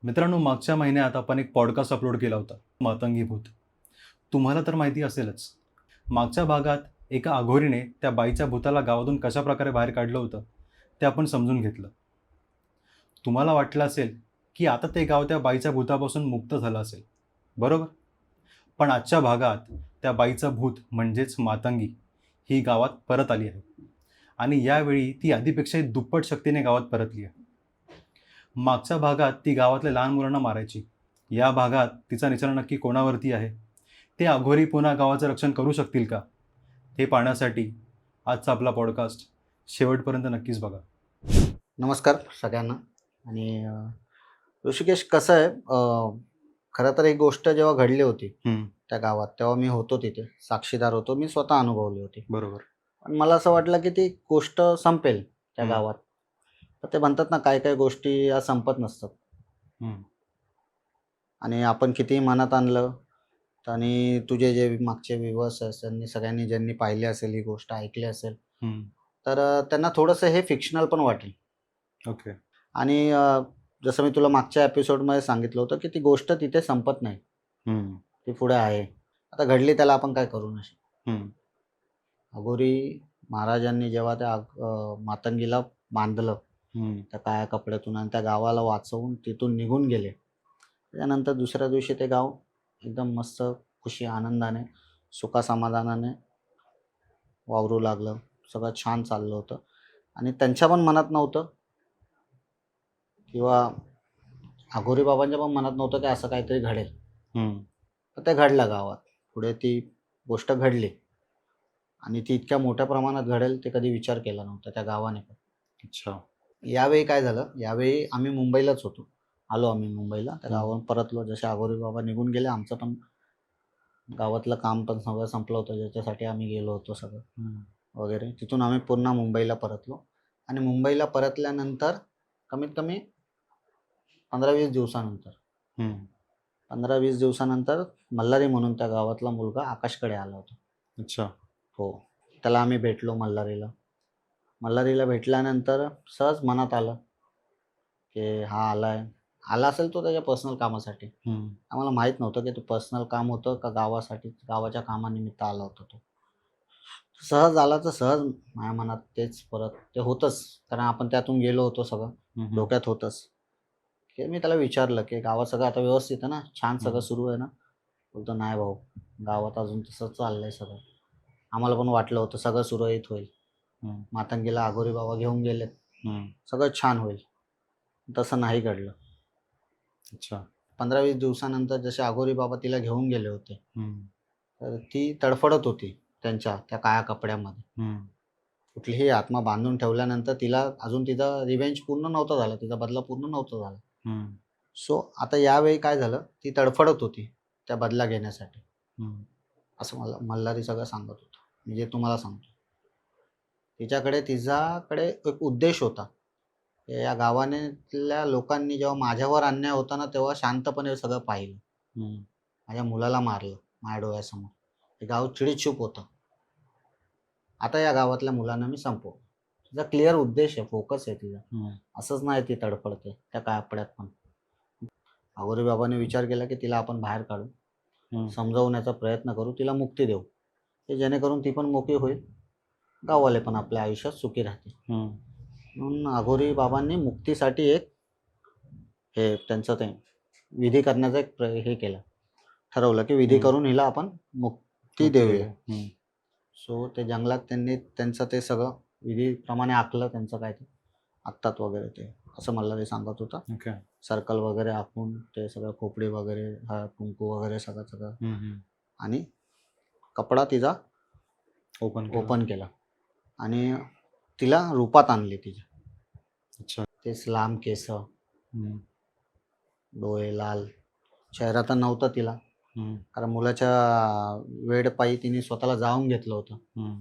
मित्रांनो, मागच्या महिन्यात आपण एक पॉडकास्ट अपलोड केला होता, मातंगी भूत. तुम्हाला तर माहिती असेलच. मागच्या भागात एका अघोरीने त्या बाईच्या भूताला गावातून कशाप्रकारे बाहेर काढलं होतं, ते आपण समजून घेतलं. तुम्हाला वाटलं असेल, की आता ते गाव त्या बाईच्या भूतापासून मुक्त झालं असेल, बरोबर? पण आजच्या भागात त्या बाईचं भूत म्हणजेच मातंगी ही गावात परत आली आहे. आणि यावेळी ती आधीपेक्षाही दुप्पट शक्तीने गावात परतली आहे. मागच्या भागात ती गावातल्या लहान मुलांना मारायची. या भागात तिचा निशाणा नक्की कोणावरती आहे? ते अघोरी पुन्हा गावाचं रक्षण करू शकतील का? हे पाहण्यासाठी आजचा आपला पॉडकास्ट शेवटपर्यंत नक्कीच बघा. नमस्कार सगळ्यांना. आणि ऋषिकेश, कसं आहे, खरं तर एक गोष्ट जेव्हा घडली होती त्या गावात, तेव्हा मी होतो तिथे, साक्षीदार होतो, मी स्वतः अनुभवली होती. बरोबर. पण मला असं वाटलं की ती गोष्ट संपेल त्या हम्म. गावात. तर ते म्हणतात ना, काही काही गोष्टी या संपत नसतात. आणि आपण कितीही मनात आणलं, आणि तुझे जे मागचे व्ह्यूअर्स असेल, सगळ्यांनी ज्यांनी पाहिली असेल, ही गोष्ट ऐकली असेल, तर त्यांना थोडंसं हे फिक्शनल पण वाटेल. ओके. आणि जसं मी तुला मागच्या एपिसोडमध्ये सांगितलं होतं की ती गोष्ट तिथे संपत नाही, ती पुढे आहे. आता घडली, त्याला आपण काय करू नये. अघोरी महाराजांनी जेव्हा त्या मातंगीला बांधलं त्या काळ्या कपड्यातून आणि त्या गावाला वाचवून तिथून निघून गेले, त्याच्यानंतर दुसऱ्या दिवशी ते गाव एकदम मस्त खुशी आनंदाने सुखासमाधानाने वावरू लागलं. सगळं छान चाललं होतं. आणि त्यांच्या पण मनात नव्हतं, किंवा अघोरी बाबांच्या पण मनात नव्हतं की असं काहीतरी घडेल. तर ते घडलं गावात. पुढे ती गोष्ट घडली, आणि ती इतक्या मोठ्या प्रमाणात घडेल ते कधी विचार केला नव्हता त्या गावाने पण. अच्छा. यावेळी काय झालं, यावेळी आम्ही मुंबईलाच होतो. आलो आम्ही मुंबईला, त्या गावाहून परतलो. जसे अघोरी बाबा निघून गेले, आमचं पण गावातलं काम पण सगळं संपलं होतं, ज्याच्यासाठी आम्ही गेलो होतो सगळं वगैरे. तिथून आम्ही पुन्हा मुंबईला परतलो. आणि मुंबईला परतल्यानंतर कमीत कमी 15-20 दिवसानंतर 15-20 दिवसानंतर मल्हारी म्हणून त्या गावातला मुलगा आकाशकडे आला होता. अच्छा. हो, त्याला आम्ही भेटलो मल्हारीला. मल्हारीला भेटल्यानंतर सहज मनात आलं की हा आला असेल तो त्याच्या पर्सनल कामासाठी. आम्हाला माहीत नव्हतं की तो पर्सनल काम होतं का गावासाठी, गावाच्या कामानिमित्त आला होता तो. सहज आला, तर सहज माझ्या मनात तेच परत ते होतंच, कारण आपण त्यातून गेलो होतो, सगळं डोक्यात होतंच. की मी त्याला विचारलं की गावात सगळं आता व्यवस्थित आहे ना, छान सगळं सुरू आहे ना? बोलतो नाही भाऊ, गावात अजून तसंच चाललंय सगळं. आम्हाला पण वाटलं होतं सगळं सुरळीत होईल, मातंगीला अघोरी बाबा घेऊन गेलेत, सगळं छान होईल. तसं नाही घडलं. अच्छा. 15-20 दिवसानंतर जसे अघोरी बाबा तिला घेऊन गेले होते, तर ती तडफडत होती त्यांच्या त्या काळ्या कपड्यामध्ये. कुठलीही आत्मा बांधून ठेवल्यानंतर तिला अजून तिचा रिव्हेंज पूर्ण नव्हता झाला, तिचा बदला पूर्ण नव्हता झाला. सो आता यावेळी काय झालं, ती तडफडत होती त्या बदला घेण्यासाठी, असं मला मल्हारी सगळं सांगत होतं. मी जे तुम्हाला सांगतो, तिच्याकडे एक उद्देश होता. या गावातल्या लोकांनी जेव्हा माझ्यावर अन्याय होता ना, तेव्हा शांतपणे सगळं पाहिलं. माझ्या मुलाला मारलं माझ्या डोळ्यासमोर. हे गाव चिडीचूप होतं. आता या गावातल्या मुलांना मी संपवतो. तिचा क्लिअर उद्देश आहे, फोकस आहे तिचा. असंच नाही ती तडफडते त्या कापड्यात पण. अघोरी बाबांनी विचार केला की तिला आपण बाहेर काढू, समजावण्याचा प्रयत्न करू, तिला मुक्ती देऊ, की जेणेकरून ती पण मोकळी होईल, गाववाले पण आपल्या आयुष्यात सुखी राहतील. म्हणून अघोरी बाबांनी मुक्तीसाठी एक हे त्यांचं ते विधी करण्याचा एक हे केलं, ठरवलं की विधी करून हिला आपण मुक्ती देऊया. सो ते जंगलात त्यांनी त्यांचं ते सगळं विधीप्रमाणे आखलं, त्यांचं काय ते आखतात वगैरे, ते असं मला ते सांगत होता. सर्कल वगैरे आखून ते सगळं खोपडी वगैरे, कुंकू वगैरे सगळं आणि कपडा तिचा ओपन केला आणि तिला रूपात आणली तिच्या. अच्छा. तेच लांब केस, डोळे लाल, चेहरा तर नव्हता तिला, कारण मुलाच्या वेडपायी तिने स्वतःला जाळून घेतलं होतं.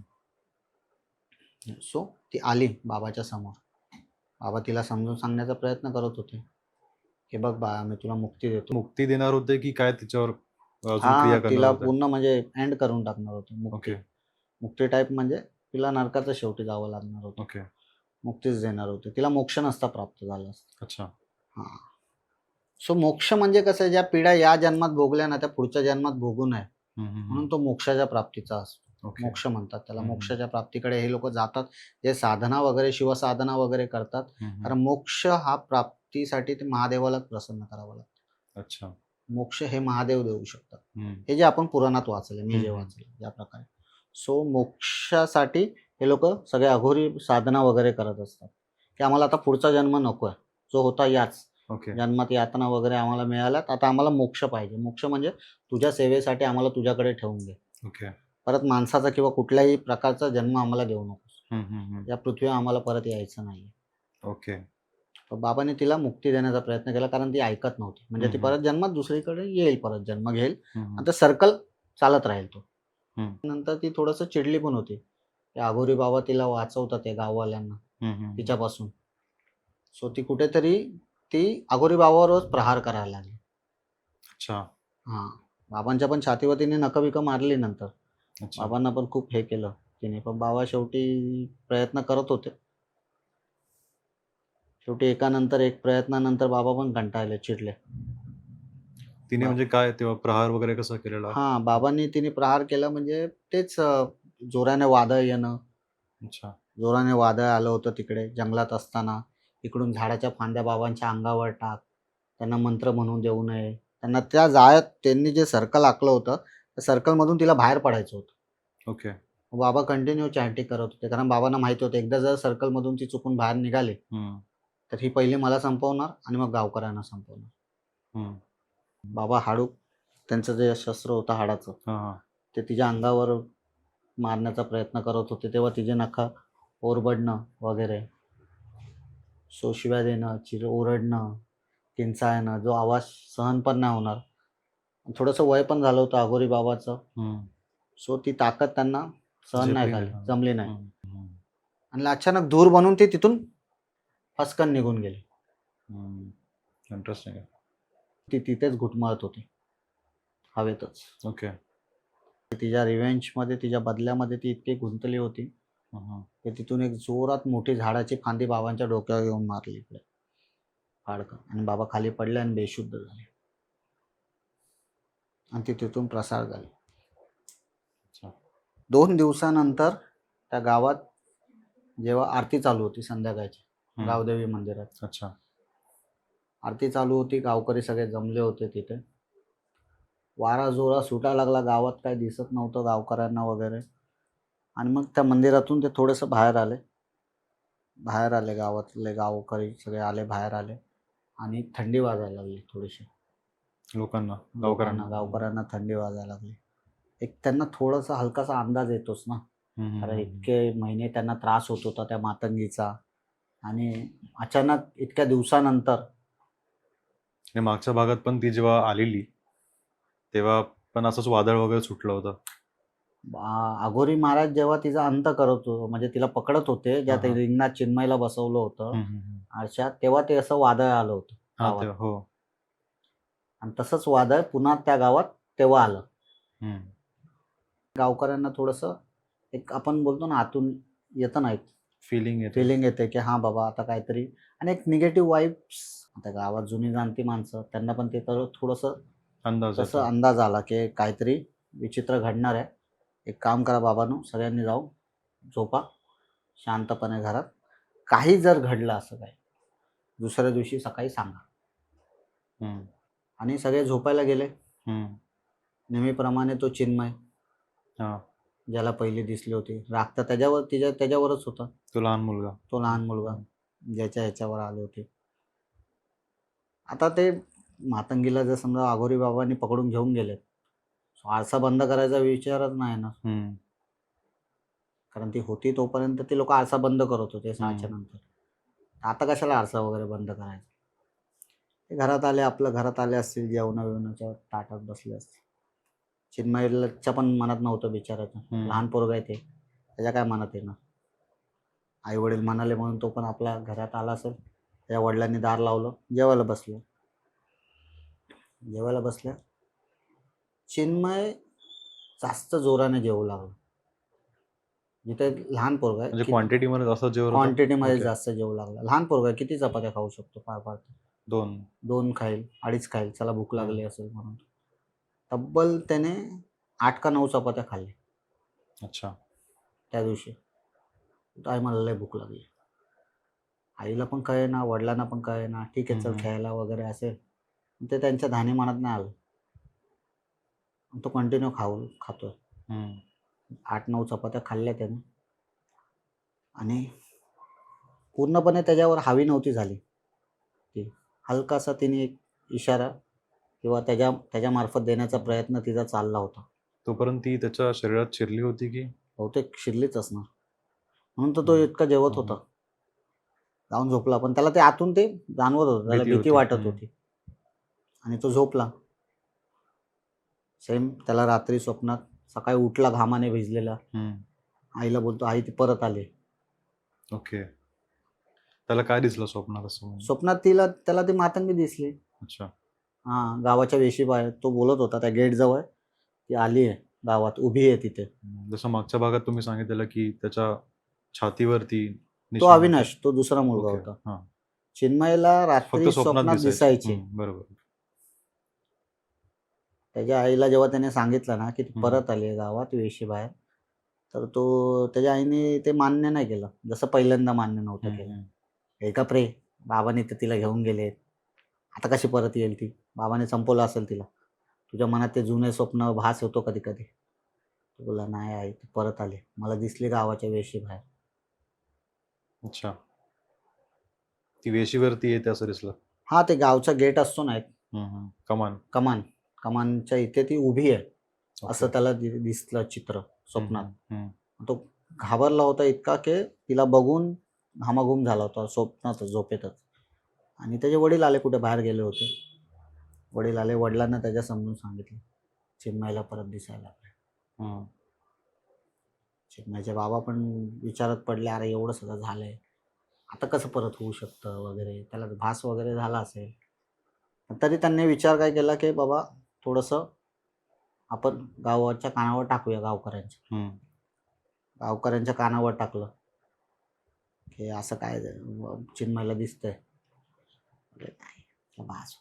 सो ती आली बाबाच्या समोर. बाबा तिला समजून सांगण्याचा प्रयत्न करत होते की बघ बाळा, मी तुला मुक्ती देतो. मुक्ती देणार होते की काय तिच्यावर अजून हा, क्रिया करणार तिला होते? पूर्ण म्हणजे एंड करून टाकणार होते. ओके. मुक्ती टाईप म्हणजे तिला नरकाचं शेवटी जावं लागणार होतं. ओके. मुक्तीच देणार होते तिला, मोक्ष नसता प्राप्त झाला. अच्छा. हां. सो मोक्ष म्हणजे कसं, ज्या पिढ्या या जन्मात भोगल्या ना त्या पुढच्या जन्मात भोगू नये म्हणून तो मोक्षाच्या प्राप्तीचा असतो. ओके. मोक्ष म्हणतात त्याला. हम्म. मोक्षाच्या प्राप्तीकडे हे लोक जातात, जे साधना वगैरे शिवसाधना वगैरे करतात. कारण मोक्ष हा प्राप्तीसाठी ते महादेवालाच प्रसन्न करावं लागतं. अच्छा. मोक्ष हे महादेव देऊ शकतात. हे जे आपण पुराणात वाचले, मी जे वाचले ज्या प्रकारे. सो मोक्षासाठी हे लोक सगळे अघोरी साधना वगैरे करत असतात, की आम्हाला आता पुढचा जन्म नकोय, जो होता याच ओके. जन्मात यातना वगैरे आम्हाला मिळाल्यात, आता आम्हाला मोक्ष पाहिजे. मोक्ष म्हणजे तुझ्या सेवेसाठी आम्हाला तुझ्याकडे ठेवून घे, ओके. परत माणसाचा किंवा कुठल्याही प्रकारचा जन्म आम्हाला देऊ नकोस, हम्म. या पृथ्वीवर आम्हाला परत यायचं नाही. ओके. तर बाबांनी तिला मुक्ती देण्याचा प्रयत्न केला, कारण ती ऐकत नव्हती. म्हणजे ती परत जन्मात दुसरीकडे येईल, परत जन्म घेईल, आता सर्कल चालत राहील तो. नंतर ती थोडंसं चिडली पण होती. ते अघोरी बाबा तिला वाचवतात या गाववाल्यांना तिच्यापासून. सो ती कुठेतरी ती अघोरी बाबावरच प्रहार करायला लागली. अच्छा. हां, बाबांच्या पण छातीवर तिने नखं-बिखं मारली नंतर. अच्छा. बाबांना पण खूप हे केलं तिने, पण बाबा शेवटी प्रयत्न करत होते. शेवटी एकानंतर एक प्रयत्नानंतर बाबा पण कंटाळले, चिडले. तिने म्हणजे काय तेव्हा प्रहार वगैरे कसा केलेला? हां, बाबांनी तिने प्रहार केला म्हणजे तेच जोराने वादळ येणं. अच्छा. जोराने वादळ आलं होतं तिकडे जंगलात असताना. इकडून झाडाच्या फांद्या बाबांच्या अंगावर टाक, त्यांना मंत्र म्हणून देऊ नये. त्यांना त्या जाळ्यात त्यांनी जे सर्कल आखलं होतं, त्या सर्कलमधून तिला बाहेर पडायचं होतं. ओके. बाबा कंटिन्यू चॅन्टिंग करत होते, कारण बाबांना माहिती होतं एकदा जर सर्कलमधून ती चुकून बाहेर निघाली, तर ही पहिली मला संपवणार आणि मग गावकऱ्यांना संपवणार. बाबा हाडूक, त्यांचं जे शस्त्र होतं हाडाचं, ते तिच्या अंगावर मारण्याचा प्रयत्न करत होते, तेव्हा तिचे नखं ओरबडणं वगैरे, सो शिव्या देणं, ओरडणं, किंचाळणं, जो आवाज सहन पण नाही होणार. थोडंसं वय पण झालं होतं अघोरी बाबाचं. सो ती ताकद त्यांना सहन नाही झाली, जमली नाही. आणि अचानक धूर बनून ती तिथून फसकन निघून गेली. इंटरेस्टिंग आहे. ती तिथेच घुटमळत होती हवेतच. ओके. तिच्या रिव्हेंजमध्ये, तिच्या बदल्यामध्ये ती इतकी गुंतली होती की तिथून एक जोरात मोठी झाडाची फांदी बाबांच्या डोक्यावर येऊन मारली इकडे फाडकन, आणि बाबा खाली पडले आणि बेशुद्ध झाले, आणि ती तिथून प्रसार झाली. 2 दिवसानंतर त्या गावात जेव्हा आरती चालू होती संध्याकाळची गावदेवी मंदिरात. अच्छा. आरती चालू होती, गावकरी सगळे जमले होते तिथे. वारा जोरा सुटायला लागला, गावात काही दिसत नव्हतं गावकऱ्यांना वगैरे. आणि मग त्या मंदिरातून ते थोडंसं बाहेर आले, गावातले गावकरी सगळे आले, बाहेर आले, आणि थंडी वाजायला लागली थोडीशी लोकांना, गावकऱ्यांना थंडी वाजायला लागली. एक त्यांना थोडासा हलकासा अंदाज येतोच ना, कारण इतके महिने त्यांना त्रास होत होता त्या मातंगीचा, आणि अचानक इतक्या दिवसानंतर. मागच्या भागात पण ती जेव्हा आलेली तेव्हा पण असंच वादळ वगैरे सुटलं होतं. अघोरी महाराज जेव्हा तिचा अंत करत होतो, म्हणजे तिला पकडत होते, ज्या ते रिंगणात चिन्मयला बसवलं होतं आरशात, तेव्हा ते असं वादळ आलं होतं. हो. आणि तसंच वादळ पुन्हा त्या गावात तेव्हा आलं. गावकऱ्यांना थोडंसं एक आपण बोलतो ना, आतून येतं ना, एक फिलिंग येते की हां बाबा आता काहीतरी, आणि एक निगेटिव्ह वाईब्स. आता गावात जुनी जाणती माणसं, त्यांना पण ते तर थोडंसं तसं अंदाज आला की काहीतरी विचित्र घडणार आहे. एक काम करा बाबांनो, सगळ्यांनी जाऊन झोपा शांतपणे घरात. काही जर घडलं असं काही, दुसऱ्या दिवशी सकाळी सांगा. आणि सगळे झोपायला गेले. नेहमीप्रमाणे तो चिन्मय, ज्याला पहिली दिसली होती, राग तर त्याच्यावरच होता. तो लहान मुलगा ज्याच्या ह्याच्यावर आले होते. आता ते मातंगीला जर समजा अघोरी बाबांनी पकडून घेऊन गेले, आरसा बंद करायचा विचारच नाही ना, कारण ती होती तोपर्यंत ती लोक आरसा बंद करत होते 6च्या नंतर. आता कशाला आरसा वगैरे बंद करायचा. ते घरात आले असतील, जेवणाच्या ताटात बसले असतील. चिन्मयच्या पण मनात नव्हतं बिचाराचं, लहान पोरगा आहे ते, त्याच्या काय मनात येणार. आई वडील म्हणाले म्हणून तो पण आपल्या घरात आला असेल. त्या वडिलांनी दार लावलं, जेवायला बसल्या. चिन्मय जास्त जोराने जेवू लागला. जिथे लहान पोरगा आहे, क्वांटिटीमध्ये जास्त जेवू लागला. लहान पोरगा किती चपात्या खाऊ शकतो फार फार. 2. 2 खाईल, 2.5 खाईल, चला भूक लागली असेल म्हणून. तब्बल त्याने 8 का 9 चपात्या खाल्ल्या अच्छा. त्या दिवशी. आई मला लय भूक लागली. आईला पण कळेना, वडिलांना पण कळेना. ठीक आहे, चल खेळायला वगैरे असेल. ते त्यांच्या ध्यानीमनात नाही आलं. तो कंटिन्यू खातोय. 8-9 चपात्या खाल्ल्या त्याने आणि पूर्णपणे त्याच्यावर हावी नव्हती झाली ती. हलकासा तिने एक इशारा किंवा त्याच्यामार्फत देण्याचा प्रयत्न तिचा चालला होता. तोपर्यंत ती त्याच्या शरीरात शिरली होती की? बहुतेक शिरलीच असणार. म्हणून तर तो इतका जेवत होता. जाऊन झोपला. पण त्याला ते आतून ते जाणवत होतं. त्याला भीती वाटत होती. आणि तो झोपला. सेम त्याला रात्री स्वप्नात सकाळी उठला घामाने भिजलेला. आईला बोलतो, आई ती परत आली. ओके. त्याला काय दिसलं स्वप्नात असं? स्वप्नात त्याला ती मातंगी दिसली. अच्छा. गावाच्या वेशीबाहेर तो बोलत होता त्या गेट जवळ. ती आली आहे गावात, उभी आहे तिथे. जसं मागच्या भागात तुम्ही सांगितलेलं की त्याच्या छातीवरती तो निशाण होते. अविनाश, तो दुसरा मुलगा ओके. होता. हां. चिन्मयला फक्त रात्री स्वप्नात स्वप्नात दिसायची. बरोबर. त्याच्या आईला जेव्हा त्याने सांगितलं ना की ती परत आली आहे गावात वेशीबाहेर, तर त्याच्या आईने ते मान्य नाही केलं. जसं पहिल्यांदा मान्य नव्हतं केलं. हे का प्रे, बाबांनी तर तिला घेऊन गेले. आता कशी परत येईल ती? बाबाने संपवलं असेल तिला. तुझ्या मनात ते जुने स्वप्न भास होतो कधी कधी. तो बोला, नाही आई ती परत आली. मला दिसली गावाच्या वेशीबाहेर. अच्छा. ती वेशीवरती येते असं दिसलं? हा, ते गावचा गेट असतो ना एक कमानच्या इथे ती उभी आहे असं त्याला दिसलं चित्र स्वप्नात. तो घाबरला होता इतका की तिला बघून घामाघूम झाला होता स्वप्नातच, झोपेतच. आणि त्याचे वडील आले, कुठे बाहेर गेले होते. वडील आले, वडिलांना त्याच्या समजून सांगितलं चिन्मयला परत दिसायला लागलं. चिन्मयचे बाबा पण विचारात पडले, अरे एवढं सगळं झालंय, आता कसं परत होऊ शकतं वगैरे. त्याला भास वगैरे झाला असेल. तरी त्यांनी विचार काय केला की बाबा थोडंसं आपण गावाच्या कानावर टाकूया. गावकऱ्यांच्या कानावर टाकलं की असं काय चिन्मयला दिसतंय. भास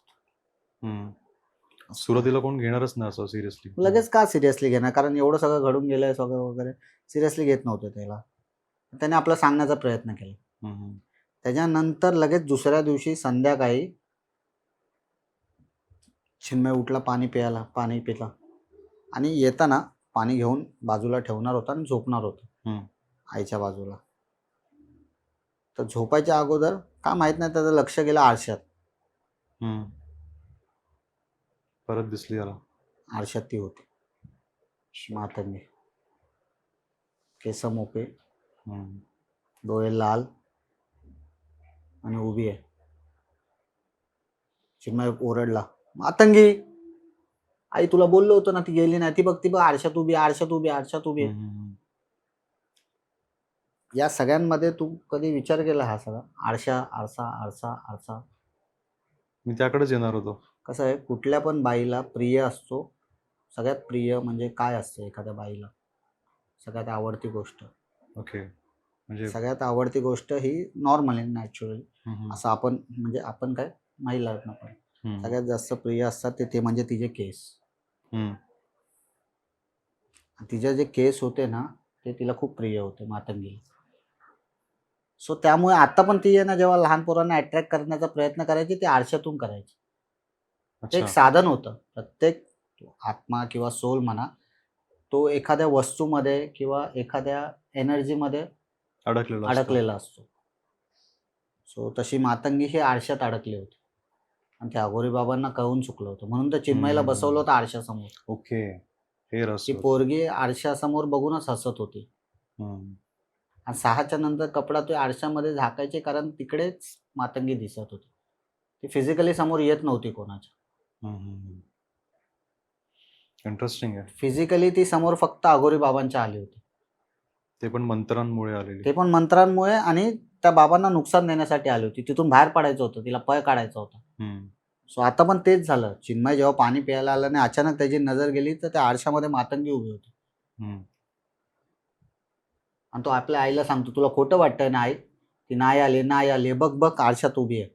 सुरुवातीला कोण घेणारच नाही असं सिरियसली. लगेच का सिरियसली घेणार? कारण एवढं सगळं घडून गेलंय सगळं वगैरे. सिरियसली घेत नव्हतं त्याला. त्याने आपला सांगण्याचा प्रयत्न केला. त्याच्यानंतर लगेच दुसऱ्या दिवशी संध्याकाळी चिन्मय उठला, पाणी पिला आणि येताना पाणी घेऊन बाजूला ठेवणार होता आणि झोपणार होता आईच्या बाजूला. तर झोपायच्या अगोदर का माहित नाही त्याचं लक्ष गेलं आरशात. परत दिसली त्याला. आरशात ती होती मातंगी. केस मोके, डोळे लाल आणि उभी आहे. चिन्मय ओरडला, मातंगी, आई तुला बोललो होतो ना ती गेली नाही. ती बघ आरशात उभी आहे. या सगळ्यांमध्ये तू कधी विचार केला हा सगळा आरसा? मी त्याकडेच येणार होतो. कसं आहे, कुठल्या पण बाईला प्रिय असतो. सगळ्यात प्रिय म्हणजे काय असतं एखाद्या बाईला? सगळ्यात आवडती गोष्ट. ओके. म्हणजे सगळ्यात आवडती गोष्ट ही नॉर्मल आहे, नॅचरल. असं आपण काय महिलांना पण सगळ्यात जास्त प्रिय असतात ते म्हणजे तिचे केस. तिचे जे केस होते ना ते तिला खूप प्रिय होते मातंगीला. सो त्यामुळे आता पण ती आहे ना, जेव्हा लहान पोरांना अट्रॅक्ट करण्याचा प्रयत्न करायची ते आरशातून करायची. ते एक साधन होतं. प्रत्येक आत्मा किंवा सोल म्हणा, तो एखाद्या वस्तूमध्ये किंवा एखाद्या एनर्जीमध्ये अडकलेला असतो. सो तशी मातंगी ही आरशात अडकली होती आणि त्या अघोरी बाबांना कळून चुकलं होतं. म्हणून तर चिन्मयला बसवलं होतं आरशासमोर. ओके. हे ती पोरगी आरशासमोर बघूनच हसत होती. आणि 6च्या नंतर कपडा ते आरशामध्ये झाकायचे, कारण तिकडेच मातंगी दिसत होती. ती फिजिकली समोर येत नव्हती कोणाच्या. इंटरेस्टिंग आहे. फिजिकली ती समोर फक्त अघोरी बाबांच्या आली होती. ते पण मंत्रांमुळे आलेली. ते पण मंत्रांमुळे आणि त्या बाबांना नुकसान देण्यासाठी आली होती. तिथून बाहेर पडायचं होतं, तिला पळ काढायचा होता. सो आता पण तेच झालं. चिन्मय जेव्हा पाणी प्यायला आला आणि अचानक त्याची नजर गेली तर त्या आरशामध्ये मातंगी उभी होती. आणि तो आपल्या आईला सांगतो, तुला खोटं वाटतंय ना आई? ती नाही आली, बघ आरशात उभी आहे.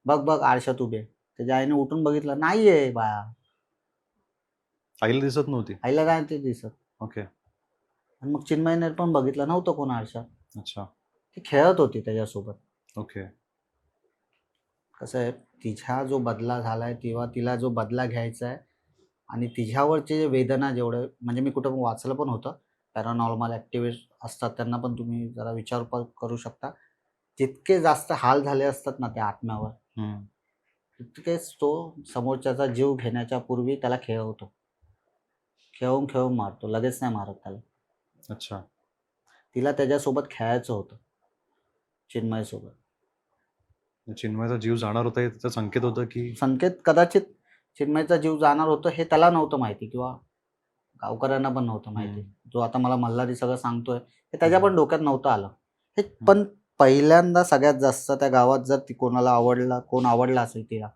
बघ बघ आरशात उभे आहे. त्याच्या आईने उठून बघितलं, नाहीये बाळा. आईला दिसत नव्हती. आईला काय ते दिसत. ओके. आणि मग चिन्मयने पण बघितलं, नव्हतं कोण आरशात. अच्छा. ती खेळत होती त्याच्यासोबत. ओके. कसं आहे, तिचा जो बदला झालाय किंवा तिला जो बदला घ्यायचा आहे आणि तिच्यावरचे जे वेदना जेवढे, म्हणजे मी कुठं वाचलं पण होतं, पॅरानॉर्मल ॲक्टिव्हिस्ट असतात त्यांना पण तुम्ही जरा विचार करू शकता. जितके जास्त हाल झाले असतात ना त्या आत्म्यावर, हम्म. तितकेच तो समोरच्याचा जीव घेण्याच्या पूर्वी त्याला खेळवतो. खेळवून खेळवून मारतो, लगेच नाही मारत त्याला. अच्छा. तिला त्याच्यासोबत खेळायचं होतं, चिन्मयसोबत. चिन्मयचा जीव जाणार होता हे त्याचा संकेत होतं की संकेत कदाचित चिन्मयचा जीव जाणार होतं हे त्याला नव्हतं माहिती, किंवा गावकऱ्यांना पण नव्हतं माहिती. जो आता मला मल्हारी सगळं सांगतोय हे त्याच्या पण डोक्यात नव्हतं आलं हे. पण पहिल्यांदा सगळ्यात जास्त त्या गावात जर ती कोण आवडला असेल तिला,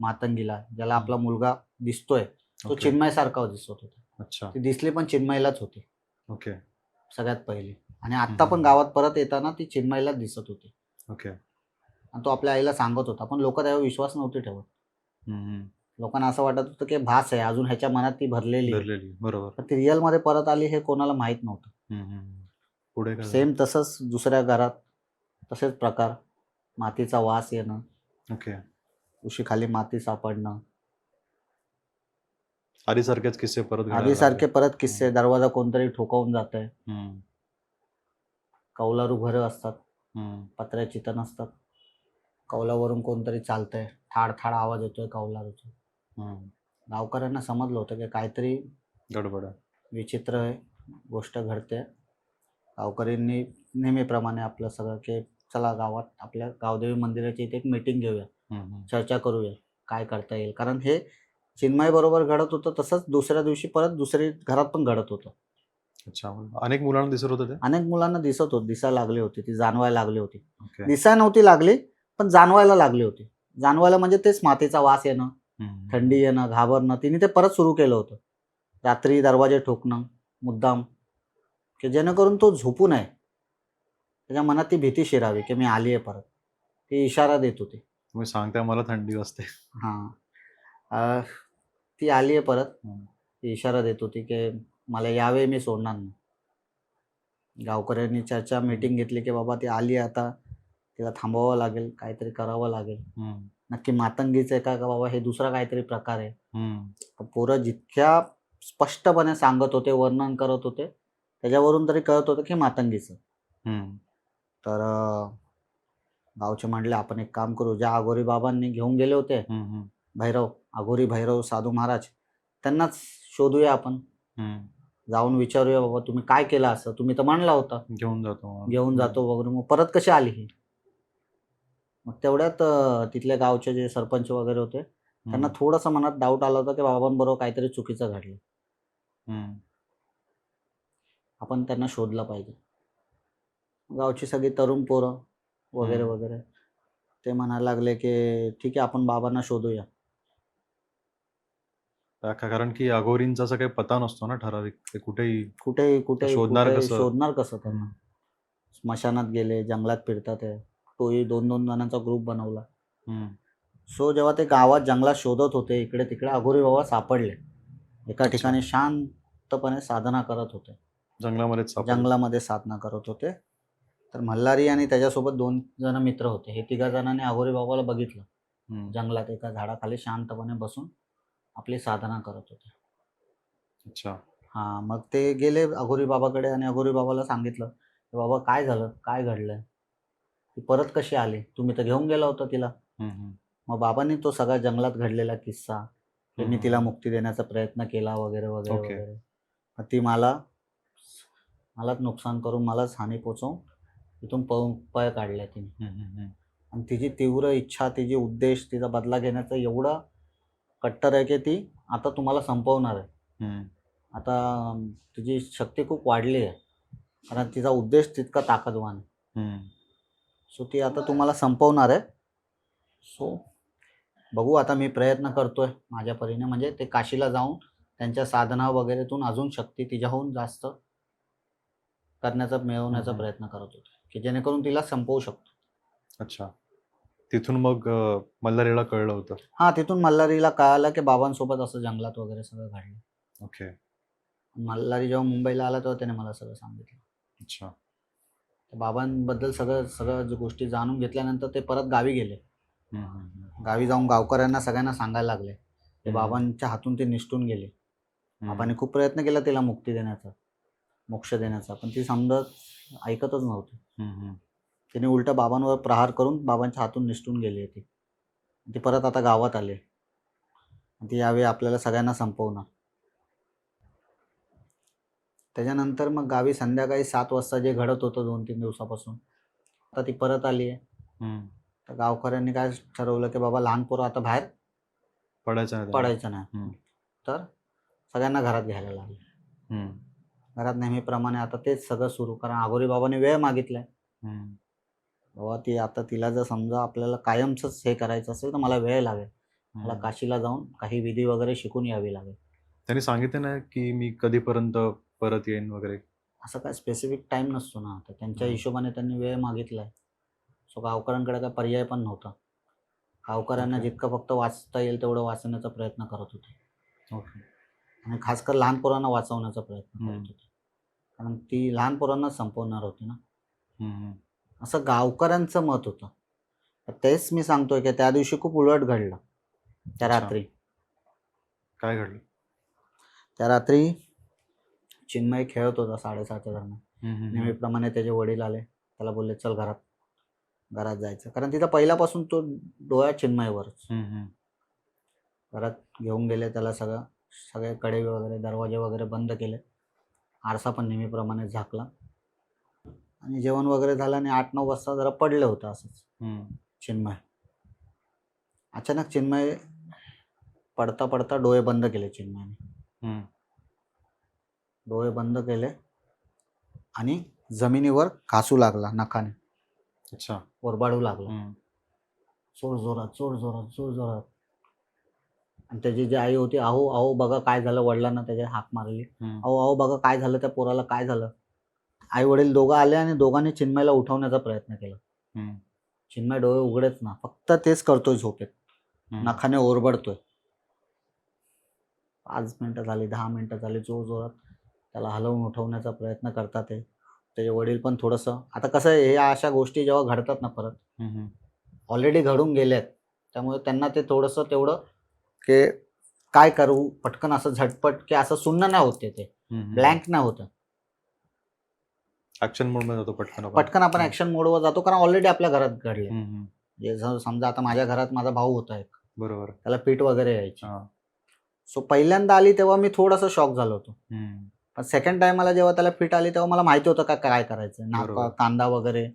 मातंगीला, ज्याला आपला मुलगा दिसतोय तो ओके. चिन्मयसारखा दिसत होता. अच्छा. ती दिसली पण चिन्मयलाच होती ओके. सगळ्यात पहिली. आणि आत्ता पण गावात परत येताना ती चिन्मयलाच दिसत होती. ओके. आणि तो आपल्या आईला सांगत होता, पण लोक त्यावर विश्वास नव्हते ठेवत. लोकांना असं वाटत होतं की भास आहे, अजून ह्याच्या मनात ती भरलेली आहे. बरोबर. पण ती रिअल मध्ये परत आली हे कोणाला माहित नव्हतं. पुढे काय झालं? सेम तसंच दुसऱ्या घरात तसेच प्रकार, मातीचा वास येणं, ओके. उशीखाली माती सापडणं, आधीसारखेच किस्से परत घडायला आधीसारखे लागले. परत किस्से. दरवाजा कोणतरी ठोकावून जातंय, कौलारू घरं असतात, पत्र्याची तर नसतात, कौलावरून कोणतरी चालतंय, ठाड ठाड आवाज येतोय कौलारूचा. गावकऱ्यांना समजलं होतं की काहीतरी गडबड आहे. विचित्र आहे, गोष्ट घडते. गावकऱ्यांनी नेहमीप्रमाणे आपलं सगळं की चला गावात आपल्या गावदेवी मंदिराची इथे एक मीटिंग घेऊया, चर्चा करूया काय करता येईल. कारण हे चिन्मय बरोबर घडत होतं, तसंच दुसऱ्या दिवशी परत दुसरी घरात पण घडत होतं. अच्छा. अनेक मुलांना दिसत होतं ते. अनेक मुलांना दिसायला लागली होती, ती जाणवायला लागली होती. ओके. दिसायला नव्हती लागली, पण जाणवायला लागली होती. जाणवायला म्हणजे तेच मातीचा वास येणं, थंडी येणं, घाबरणं. तिने ते परत सुरू केलं होतं. रात्री दरवाजे ठोकणं मुद्दाम, की जेणेकरून तो झोपू नये, त्याच्या मनात ती भीती शिरावी की मी आली आहे परत. ती इशारा देत होती. तुम्ही सांगताय मला थंडी वाजते. हां. ती आली आहे परत. ती इशारा देत होती की मला यावेळी मी सोडणार नाही. गावकऱ्यांनी चर्चा मीटिंग घेतली की बाबा ती आली आहे आता, तिला थांबवावं लागेल, काहीतरी करावं लागेल. नक्की मातंगीचं आहे का बाबा हे दुसरा काहीतरी प्रकार आहे. पोरं जितक्या स्पष्टपणे सांगत होते, वर्णन करत होते, त्याच्यावरून तरी कळत होतं की मातंगीचं. तर गावचे म्हणले आपण एक काम करू, ज्या अघोरी बाबांनी घेऊन गेले होते अघोरी भैरव साधू महाराज, त्यांनाच शोधूया आपण. जाऊन विचारूया बाबा तुम्ही काय केलं असं, तुम्ही तर म्हणला होता घेऊन जातो वगैरे, मग परत कशी आली ही. मग तेवढ्यात तिथल्या गावचे जे सरपंच वगैरे होते त्यांना थोडंसं मनात डाऊट आला होता की बाबांबरोबर काहीतरी चुकीचं घडलं, आपण त्यांना शोधलं पाहिजे. गावची सगळी तरुण पोरं वगैरे वगैरे ते म्हणायला लागले की ठीक आहे आपण बाबांना शोधूया. कारण की अघोरींचा असं काही पत्ता नसतो ना ठराविक, ते कुठेही कुठे शोधणार कसं? शोधणार कसं त्यांना. स्मशानात गेले, जंगलात फिरतात आहे, तोही 2-2 जणांचा ग्रुप बनवला. सो जेव्हा ते गावात जंगलात शोधत होते, इकडे तिकडे अघोरी बाबा सापडले. एका ठिकाणी शांतपणे साधना करत होते, जंगलामध्ये साधना करत होते. तर मल्हारी आणि त्याच्यासोबत 2 जण मित्र होते. हे 3 जणांनी अघोरी बाबाला बघितलं जंगलात एका झाडाखाली शांतपणे बसून आपली साधना करत होते. अच्छा. हां, मग ते गेले अघोरी बाबाकडे आणि अघोरी बाबाला सांगितलं की बाबा काय झालं, काय घडलंय, ती परत कशी आली, तुम्ही तर घेऊन गेला होता तिला. मग बाबांनी तो सगळा जंगलात घडलेला किस्सा, की मी तिला मुक्ती देण्याचा प्रयत्न केला वगैरे वगैरे वगैरे. मग ती मलाच नुकसान करून मलाच हानी पोचवून तिथून पळ काढल्या तिने. आणि तिची तीव्र इच्छा, तिची उद्देश, तिचा बदला घेण्याचा एवढा कट्टर आहे की ती आता तुम्हाला संपवणार आहे. आता तिची शक्ती खूप वाढली आहे, कारण तिचा उद्देश तितका ताकदवान आहे. सो ती आता तुम्हाला संपवणार आहे. सो बघू, आता मी प्रयत्न करतोय माझ्या परीने, म्हणजे ते काशीला जाऊन त्यांच्या साधना वगैरेतून अजून शक्ती तिच्याहून जास्त मिळवण्याचा प्रयत्न करत होते की जेणेकरून तिला संपवू शकतो. अच्छा. तिथून मग मल्हारीला कळलं होतं. हा, तिथून मल्हारीला कळालं की बाबांसोबत असं जंगलात वगैरे सगळं घडलं. ओके. मल्हारी जेव्हा मुंबईला आला तेव्हा त्याने मला सगळं सांगितलं. अच्छा. तर बाबांबद्दल सगळं सगळं ज्या गोष्टी जाणून घेतल्यानंतर ते परत गावी गेले. हम्म, हम्म, हम्म. गावी जाऊन गावकऱ्यांना सगळ्यांना सांगायला लागले. ते हम्म. बाबांच्या हातून ते निसटून गेले. हम्म. बाबांनी खूप प्रयत्न केला तिला मुक्ती देण्याचा, मोक्ष देण्याचा, पण ती समजत ऐकतच नव्हती. हम्म, हम्म. तिने उलट बाबांवर प्रहार करून बाबांच्या हातून निसटून गेली ती. ती परत आता गावात आली. ती यावेळी आपल्याला सगळ्यांना संपवणार. त्याच्यानंतर मग गावी संध्याकाळी 7 वाजता जे घडत होतं 2-3 दिवसापासून, आता ती परत आली आहे. हम्म. तर गावकऱ्यांनी काय ठरवलं की बाबा लहान पोरं आता बाहेर पडायचं नाही त्याला. पडायचं नाही. हम्म. तर सगळ्यांना घरात घ्यायला लागले. हम्म. घरात नेहमीप्रमाणे आता तेच सगळं सुरू, कारण आगोरी बाबांनी वेळ मागितलाय. हम्म. बाबा ती आता तिला जर समजा आपल्याला कायमचंच हे करायचं असेल तर मला वेळ लागेल. मला हम्म. काशीला जाऊन काही विधी वगैरे शिकून यावी लागेल. त्यांनी सांगितलं नाही की मी कधीपर्यंत परत येईन वगैरे. असं काय स्पेसिफिक टाईम नसतो ना. तर त्यांच्या हम्म. हिशोबाने त्यांनी वेळ मागितलाय. सो गावकऱ्यांकडे काय पर्याय पण नव्हता. गावकऱ्यांना ओके. जितकं फक्त वाचता येईल तेवढं वाचवण्याचा प्रयत्न करत होते. ओके. आणि खासकर लहान पोरांना वाचवण्याचा प्रयत्न करत हम्म. होते. कारण ती लहान पोरांनाच संपवणार होती ना. हम्म. असं गावकऱ्यांचं मत होतं. तर तेच मी सांगतोय की त्या दिवशी खूप उलट घडलं. त्या अच्छा. रात्री काय घडलं? त्या रात्री चिन्मय खेळत होता 7:30च्या दरम्यान. हम्म, हम्म, हम्म. नेहमीप्रमाणे त्याचे वडील आले. त्याला बोलले चल घरात, घरात जायचं. कारण तिथं पहिल्यापासून तो डोळा चिन्मयवरच. हम्म, हम्म. घरात घेऊन गेले त्याला, सगळे कडे वगैरे दरवाजे वगैरे बंद केले. आरसा पण नेहमीप्रमाणे झाकला आणि जेवण वगैरे झालं आणि 8-9 वाजता जरा पडलं होतं असंच हम्म. चिन्मय. अचानक चिन्मय पडता पडता डोळे बंद केले चिन्मयने. हम्म. डोळे बंद केले आणि जमिनीवर घासू लागला नखाने, अच्छा. ओरबाडू लागला. हम्म. जोर जोरात, जोर जोरात, जोर जोरात. आणि त्याची जी आई होती, अहो अहो बघा काय झालं, वडिलांना त्याच्या हाक मारली. हम्म. अहो अहो बघा काय झालं, त्या पोराला काय झालं. आई वडील दोघं आले आणि दोघांनी चिन्मयला उठवण्याचा प्रयत्न केला. हम्म. चिन्मय डोळे उघडेच ना, फक्त तेच करतोय झोपेत, हम्म. नखाने ओरबडतोय. 5 मिनिटं झाली, 10 मिनिटं झाली, जोर जोरात त्याला हलवून उठवण्याचा प्रयत्न करतात ते. त्याचे वडील पण थोडंसं, आता कसं आहे हे अशा गोष्टी जेव्हा घडतात ना परत, हम्म. ऑलरेडी घडून गेल्यात, त्यामुळे त्यांना ते थोडंसं तेवढं की काय करू पटकन, असं झटपट की असं सुन्न नाही होते, ते हम्म. ब्लँक नाही होतं. ऍक्शन मोड मध्ये जातो पटकन आपण. पटकन आपण ऍक्शन मोडवर जातो, कारण ऑलरेडी आपल्या घरात घडले. हम्म, हम्म. जे समजा आता माझ्या घरात माझा भाऊ होता एक, बरोबर. त्याला पीठ वगैरे यायची. हा. सो पहिल्यांदा आली तेव्हा मी थोडासा शॉक झालो होतो. हम्म. पण सेकंड टाइमला जेव्हा त्याला फिट आली तेव्हा मला माहिती होतं का काय करायचं. बरोबर. कांदा वगैरे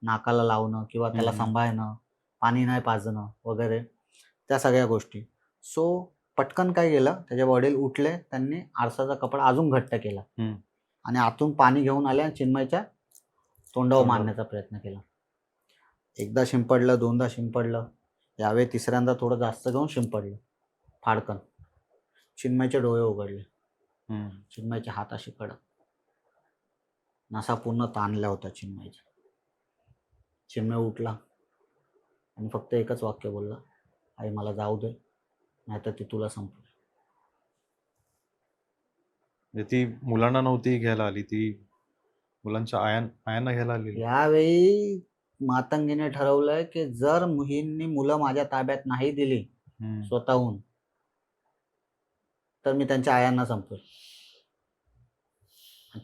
नाकाला लावणं किंवा त्याला हम्म. सांभाळणं, पाणी नाही पाजणं वगैरे, त्या सगळ्या गोष्टी. सो पटकन काय केलं, त्याचे वडील उठले, त्यांनी आरसाचा कपडा अजून घट्ट केला हम्म. आणि आतून पाणी घेऊन आले आणि चिन्मयच्या तोंडावर तोंडावर. मारण्याचा प्रयत्न केला. एकदा शिंपडलं, दोनदा शिंपडलं, यावेळी तिसऱ्यांदा थोडं जास्त घेऊन शिंपडलं फाडकन. चिन्मयचे डोळे उघडले. हम्म. चिन्मयचे हात असे कडक, नसा पूर्ण ताणल्या होत्या चिन्मयच्या. चिन्मय उठला आणि फक्त एकच वाक्य बोलला, आई मला जाऊ दे, नाहीतर ती तुला संपवेल. म्हणजे ती मुलांना नव्हती घ्यायला आली, ती मुलांच्या आयांना घ्यायला आली. यावेळी मातंगीने ठरवलंय की जर मुलींनी मुलं माझ्या ताब्यात नाही दिली स्वतःहून, तर मी त्यांच्या आयांना संपवेल.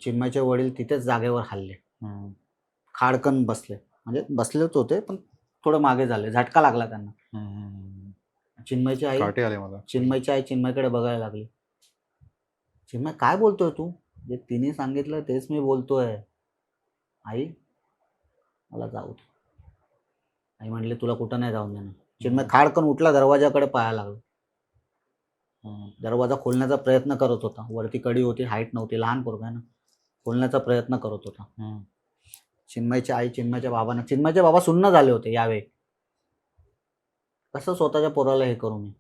चिन्मयचे वडील तिथेच जागेवर हल्ले, खाडकन बसले, म्हणजे बसलेच होते पण थोडं मागे झाले, झटका लागला त्यांना. चिन्मयची आई काटे आले मला. चिन्मयकडे बघायला लागली. चिन्मय काय बोलतोय तू, जे तिने सांगितलं तेच मी बोलतोय. आई मला जाऊ दे. आई म्हणले तुला कुठं नाही जाऊन देणार. चिन्मय खाडकन उठला, दरवाजाकडे पाहायला लागला. दरवाजा खोलण्याचा प्रयत्न करत होता. वरती कडी होती, हाईट नव्हती, लहान पोरगा आहे ना, खोलण्याचा प्रयत्न करत होता. चिन्मयची आई चिन्मयच्या बाबा सुन्न झाले होते यावेळी. कसं स्वतःच्या पोराला हे करू मी.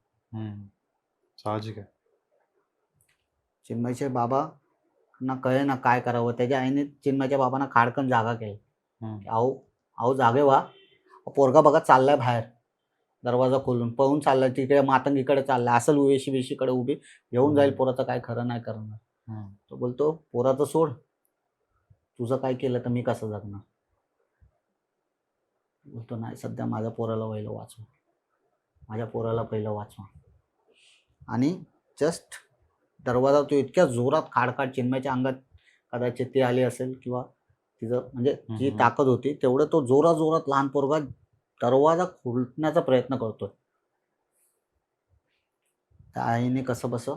साहजिक आहे. चिन्मयचे बाबा ना कळे ना काय करावं. त्याच्या आईने चिन्मयच्या बाबांना खाडकन जागा केली. अहो अहो जागे व्हा, पोरगा बघा चाललाय बाहेर. दरवाजा खोलून पळून चाललाय तिकडे, मातंगीकडे चाललाय, असेल वेशी वेशीकडे उभी घेऊन जाईल पोराचं, काय खरं नाही करणार. तो बोलतो पोराचं सोड, तुझं काय केलं तर मी कसं जगणार. बोलतो नाही, सध्या माझ्या पोराला पहिलं वाचवा, माझ्या पोराला पहिलं वाचवा. आणि जस्ट दरवाजा तो इतक्या जोरात खाडखाड, चिन्मयच्या अंगात कदाचित ती आली असेल किंवा तिचं म्हणजे जी ताकद होती तेवढं तो जोरात जोरात लहान पोरगा दरवाजा खोलण्याचा प्रयत्न करतोय. त्या आईने कसं बसं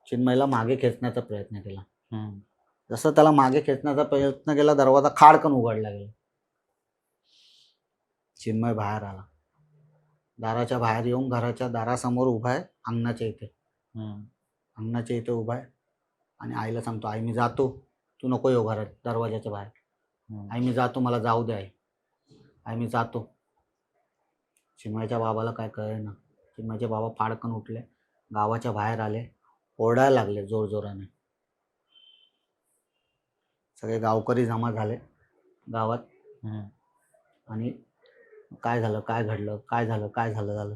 चिन्मयला मागे खेचण्याचा प्रयत्न केला. जसं त्याला मागे खेचण्याचा प्रयत्न केला, दरवाजा खाडकन उघडला गेला. चिन्मय बाहेर आला, दाराच्या बाहेर येऊन घराच्या दारासमोर उभा आहे, अंगणाच्या इथे उभा आहे. आणि आईला सांगतो, आई मी जातो, तू नको येऊ घरात, दरवाजाच्या बाहेर. आई मी जातो, मला जाऊ दे आई मी जातो. चिन्मयच्या बाबाला काय कळेना. चिन्मयचे बाबा फाडकन उठले, गावाच्या बाहेर आले, ओरडायला लागले जोरजोराने. सगळे गावकरी जमा झाले गावात. आणि काय झालं, काय घडलं, काय झालं.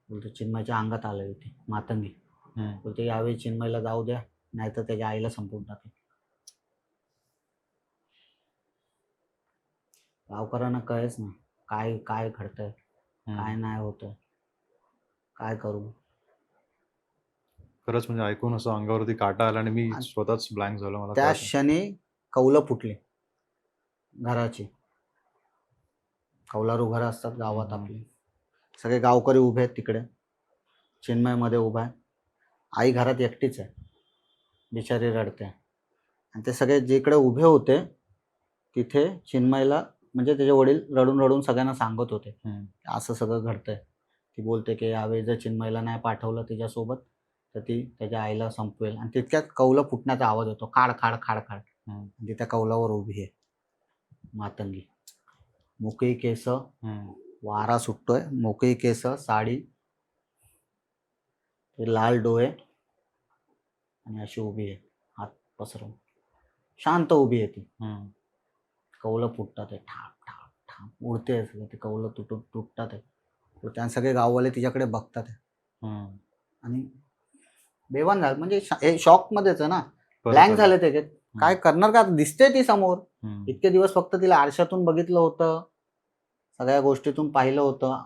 बोलतो चिन्मयच्या अंगात आलं इथे मातंगी. बोलते यावेळी चिन्मयला जाऊ द्या, नाहीतर त्याच्या आईला संपवून टाकेल. गावकऱ्यांना कळेच ना काय काय घडतंय, काय नाही होतंय, काय करू. खरंच म्हणजे ऐकून असं अंगावरती काटा आला आणि मी स्वतःच ब्लँक झालो. मला त्या क्षणी कौलं फुटली घराची. कौलारू घरं असतात गावात आपली. सगळे गावकरी उभे आहेत तिकडे, चिन्मय मध्ये उभा आहे. आई घरात एकटीच आहे, बिचारी रडते. आणि ते सगळे जिकडे उभे होते तिथे चिन्मयला म्हणजे त्याचे वडील रडून रडून सगळ्यांना सांगत होते असं सगळं घडतंय. ती बोलते की यावेळी जर चिन्मयला नाही पाठवलं तिच्यासोबत तर ती त्याच्या आईला संपवेल. आणि तितक्यात कौलं फुटण्याचा आवाज होतो, खाड खाड खाड खाड. ती त्या कौलावर उभी आहे मातंगी, मोकळी केस, वारा सुटतोय, मोकळी केस, साडी, लाल डोळे, आणि अशी उभी आहे हात पसरून, शांत उभी आहे ती. कौलं फुटतात आहे, ठाप ठाप ठाप उडते सगळं, ते कौलं तुटतात आहे. त्या सगळे गाववाले तिच्याकडे बघतात आहे. आणि बेभान झालं, म्हणजे हे शॉक मध्येच आहे ना, ब्लँक झाले ते. काय करणार, का दिसते ती समोर. इतके दिवस फक्त तिला आरशातून बघितलं होतं, सगळ्या गोष्टीतून पाहिलं होतं,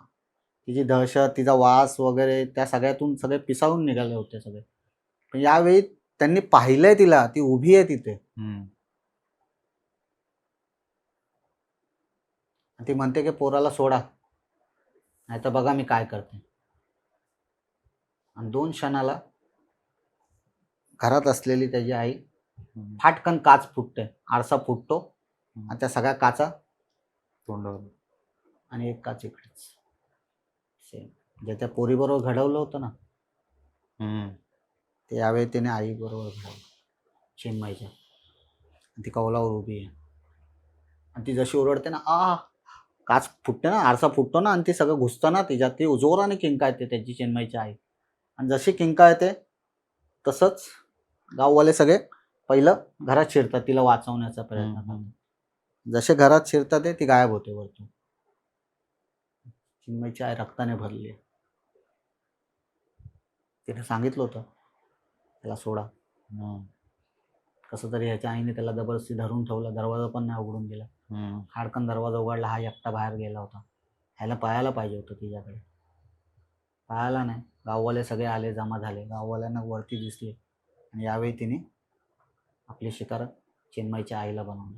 तिची दहशत, तिचा वास वगैरे त्या सगळ्यातून सगळे पिसाळून निघाले होते सगळे. पण यावेळी त्यांनी पाहिलंय तिला, ती उभी आहे तिथे. ती म्हणते की पोराला सोडा, नाही तर बघा मी काय करते. आणि 2 क्षणाला घरात असलेली त्याची आई फाटकन काच फुटते, आरसा फुटतो आणि त्या सगळ्या काचा तोंडावर, आणि एक काच इकडेच. सेम जे त्या पोरीबरोबर घडवलं होतं ना, ते यावेळी तिने आई बरोबर घडवलं, चिन्मयच्या. ती कौलावर उभी आहे आणि ती जशी ओरडते ना, काच फुटते ना, आरसा फुटतो ना, आणि ती सगळं घुसतं ना तिच्यात, ती जोराने किंकाळते त्याची चिन्मयची आई. आणि जशी किंकाळते तसंच गाववाले सगळे पहिलं घरात शिरतात, तिला वाचवण्याचा प्रयत्न करतात. जसे घरात शिरतात ती गायब होते वरतून. चिन्मयची आई रक्ताने भरली आहे. तिने सांगितलं होतं त्याला सोडा. कसं तरी ह्याच्या आईने त्याला जबरदस्ती धरून ठेवलं, दरवाजा पण नाही उघडून दिला. हाडकन दरवाजा उघडला, हा एकटा बाहेर गेला होता. ह्याला पळायला पाहिजे होतं तिच्याकडे, पळायला नाही. गाववाले सगळे आले, जमा झाले, गाववाल्यांना वरती दिसले. आणि यावेळी तिने आपली शिकार चिन्मयच्या आईला बनवली.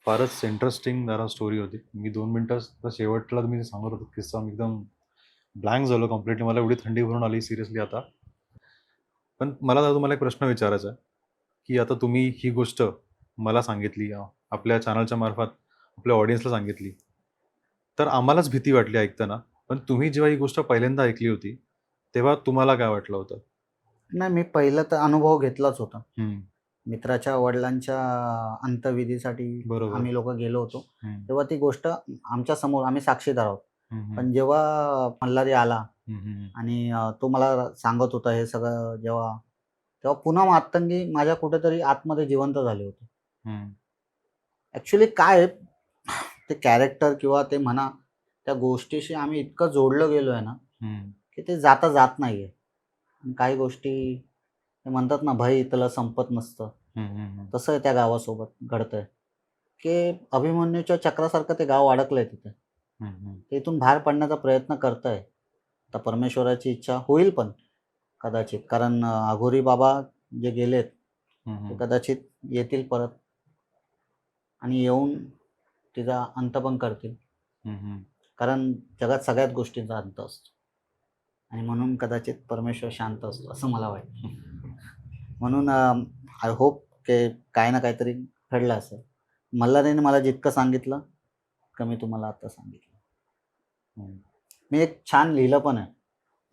फारच इंटरेस्टिंग जरा स्टोरी होती. मी 2 मिनिटं शेवटला मी सांगत होतो किस्सा, मी एकदम ब्लँक झालो कम्प्लिटली. मला एवढी थंडी भरून आली सिरियसली आता. पण मला आता तुम्हाला एक प्रश्न विचारायचा आहे की आता तुम्ही ही गोष्ट मला सांगितली, आपल्या चॅनलच्या मार्फत आपल्या ऑडियन्सला सांगितली, तर आम्हालाच भीती वाटली ऐकताना. पण तुम्ही जेव्हा ही गोष्ट पहिल्यांदा ऐकली होती तेव्हा तुम्हाला काय वाटलं होतं? नाही, मी पहिलं तर अनुभव घेतलाच होता. मित्राच्या वडिलांच्या अंत्यविधीसाठी आम्ही लोक गेलो होतो, तेव्हा ती गोष्ट आमच्या समोर, आम्ही साक्षीदार आहोत. पण जेव्हा मल्हारी आला आणि तो मला सांगत होता हे सगळं, तेव्हा पुन्हा मातंगी माझ्या कुठेतरी आतमध्ये जिवंत झाले होते. ॲक्च्युली काय आहे, ते कॅरेक्टर किंवा ते म्हणा त्या गोष्टीशी आम्ही इतकं जोडलं गेलो आहे ना, की ते जाता जात नाही आहे. काही गोष्टी ते म्हणतात ना, भय इथलं संपत नसतं. तसं आहे त्या गावासोबत घडतंय, की अभिमन्यूच्या चक्रासारखं ते गाव अडकलंय तिथे. ते इथून बाहेर पडण्याचा प्रयत्न करतंय. आता परमेश्वराची इच्छा होईल पण कदाचित, कारण अघोरी बाबा जे गेलेत ते कदाचित येतील परत आणि येऊन तिचा अंत पण करतील. कारण जगात सगळ्याच गोष्टींचा अंत असतो आणि म्हणून कदाचित परमेश्वर शांत असतो असं मला वाटतं. म्हणून आय होप की काही ना काहीतरी घडलं असेल. मल्हारीने मला जितकं सांगितलं का मी तुम्हाला आता सांगितलं. मी एक छान लिहिलं पण आहे,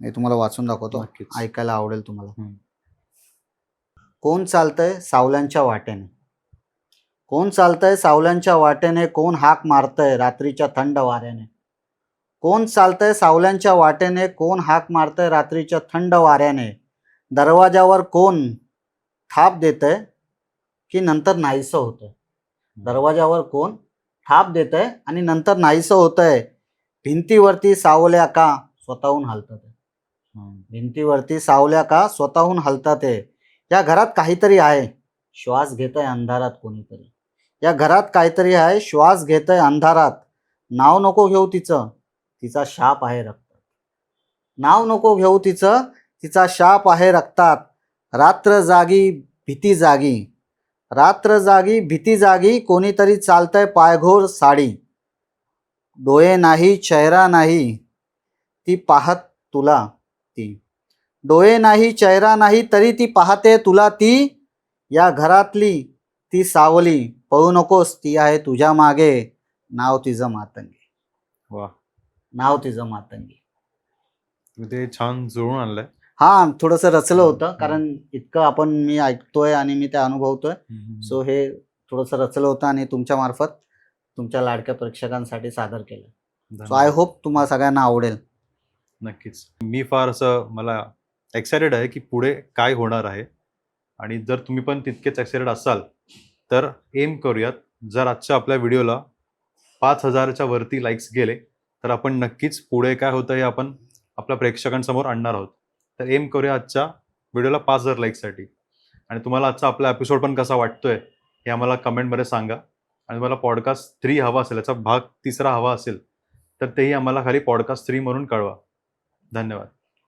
मी तुम्हाला वाचून दाखवतो, नक्कीच. ऐकायला आवडेल तुम्हाला. कोण चालतंय सावल्यांच्या वाटेने, कोण चालतंय सावल्यांच्या वाटेने, कोण हाक मारतंय रात्रीच्या थंड वाऱ्याने. कोण चालतंय सावल्यांच्या वाटेने, कोण हाक मारतंय रात्रीच्या थंड वाऱ्याने. दरवाजावर कोण थाप देतंय की नंतर नाहीसं होतंय. दरवाजावर कोण थाप देतंय आणि नंतर नाहीसं होतंय. भिंतीवरती सावल्या का स्वतःहून हलतात. भिंतीवरती सावल्या का स्वतःहून हलतात. या घरात काहीतरी आहे, श्वास घेतंय अंधारात कोणीतरी. या घरात काहीतरी आहे, श्वास घेतंय अंधारात. नाव नको घेऊ तिचं, तिचा शाप आहे रक्तात. नाव नको घेऊ तिचं, तिचा शाप आहे रक्तात. रात्र जागी भीती जागी, रात्र जागी भीती जागी, कोणीतरी चालतंय पायघोर साडी. डोळे नाही चेहरा नाही ती पाहत तुला ती. डोळे नाही चेहरा नाही तरी ती पाहते तुला ती. या घरातली ती सावली, पळू नकोस ती आहे तुझ्या मागे. नाव तिचं मातंगी. वा, नाव तिचं मातंगी. ते छान जुळून आणलंय. हा, थोडंसं रचलं होतं, कारण इतकं आपण मी ऐकतोय आणि मी ते अनुभवतोय. सो हे थोडंसं रचलं होतं आणि तुमच्या मार्फत तुमच्या लाडक्या प्रेक्षकांसाठी सादर केलं. सो आय होप तुम्हाला सगळ्यांना आवडेल. नक्कीच. मी फार असं मला एक्सायटेड आहे की पुढे काय होणार आहे, आणि जर तुम्ही पण तितकेच एक्सायटेड असाल तर एम करूयात. जर आजच्या आपल्या व्हिडिओला 5,000च्या वरती लाईक्स गेले तर आपण नक्कीच पुढे काय होतं हे आपण आपल्या प्रेक्षकांसमोर आणणार आहोत. तर एम करूया आजच्या व्हिडिओला 5,000 लाईक्ससाठी. आणि तुम्हाला आजचा आपला एपिसोड पण कसा वाटतोय हे आम्हाला कमेंटमध्ये सांगा. आणि तुम्हाला पॉडकास्ट 3 हवा असेल, याचा भाग 3 हवा असेल तर तेही आम्हाला खाली पॉडकास्ट 3 म्हणून कळवा. धन्यवाद.